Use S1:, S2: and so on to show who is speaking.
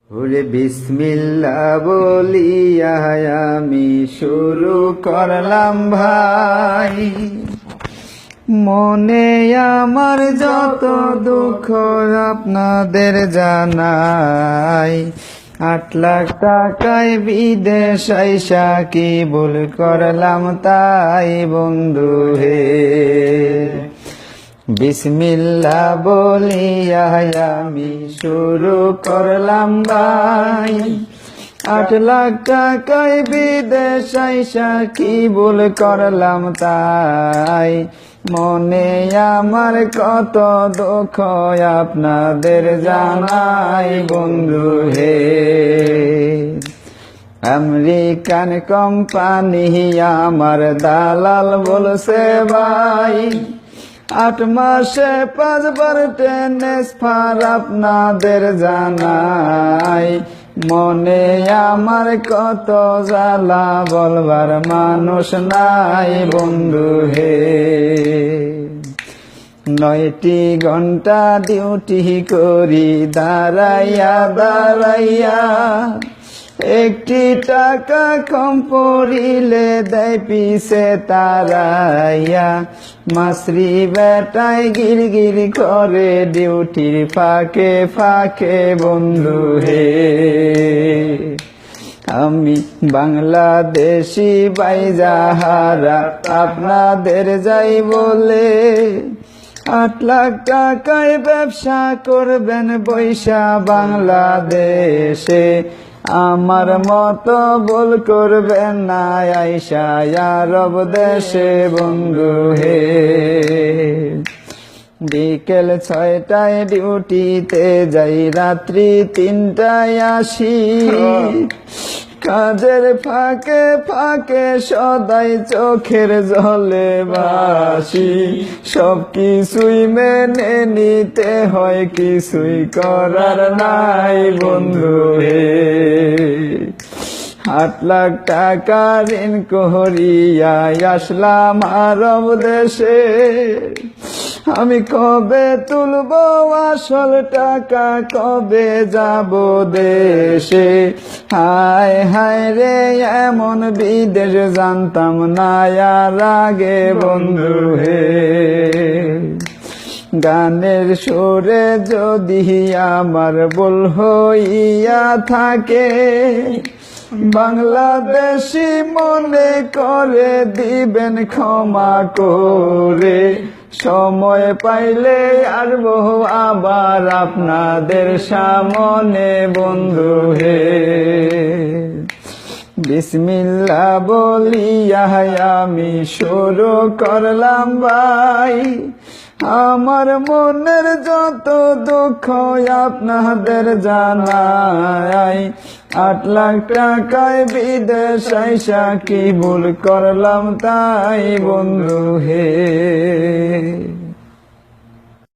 S1: ওরে বিসমিল্লাহ বলিয়া আমি শুরু করলাম ভাই, মনে আমার যত দুঃখ আপনাদের জানাই। 8 লাখ টাকায় বিদেশ আইসা কি ভুল করলাম তাই বন্ধু হে। বিসমিল্লাহ বলিয়া আমি শুরু করলাম ভাই, 8 লাখ টাকায় বিদেশ আইসা কি ভুল করলাম তাই। মনে আমার কত দুঃখ আপনাদের জানাই বন্ধু হে। আমেরিকান কোম্পানি আমার দালাল বলছে ভাই, 8 মাসে 5 বার ট্রান্সফার আপনাদের জানাই। মনে আমার কত জ্বালা বলবার মানুষ নাই বন্ধু হে। 9টি ঘন্টা ডিউটি করি দাঁড়াইয়া দাঁড়াইয়া, 1টি টাকা কম পড়িলে দেয় পিছে তারাইয়া। মাসরি বেটায় গিরগির করে ডিউটির ফাঁকে ফাঁকে বন্ধু হে। আমি বাংলাদেশি বাইজাহারা আপনাদের যাই বলে, 8 লাখ টাকায় ব্যবসা করবেন বৈশা বাংলাদেশে। আমার মতো ভুল করবেন না আইসা আরব দেশে বন্ধু হে। বিকেল 6টায় ডিউটিতে যাই, রাত্রি 3টায় আসি। কাজের ফাঁকে ফাঁকে সদাই চোখের জলে বাসি। সব কিছুই মেনে নিতে হয়, কিছুই করার নাই বন্ধু হে। 8 লাখ টাকা ঋণ করিয়া আসলাম আরব দেশে। আমি কবে তুলব আসল টাকা, কবে যাব দেশে। হায় হায় রে এমন বিদেশ জানতাম না আর আগে বন্ধু হে। গানের সুরে যদি আমার ভুল হইয়া থাকে, বাংলাদেশি মনে করে দিবেন ক্ষমা করে। সময় পাইলে আসবো আবার আপনাদের সামনে বন্ধু হে। বিসমিল্লাহ বলিয়া আমি শুরু করলাম ভাই, আমার মনের যত দুঃখ আপনাদের জানাই। 8 লাখ টাকায় বিদেশ আইসা কি ভুল করলাম তাই বন্ধু হে।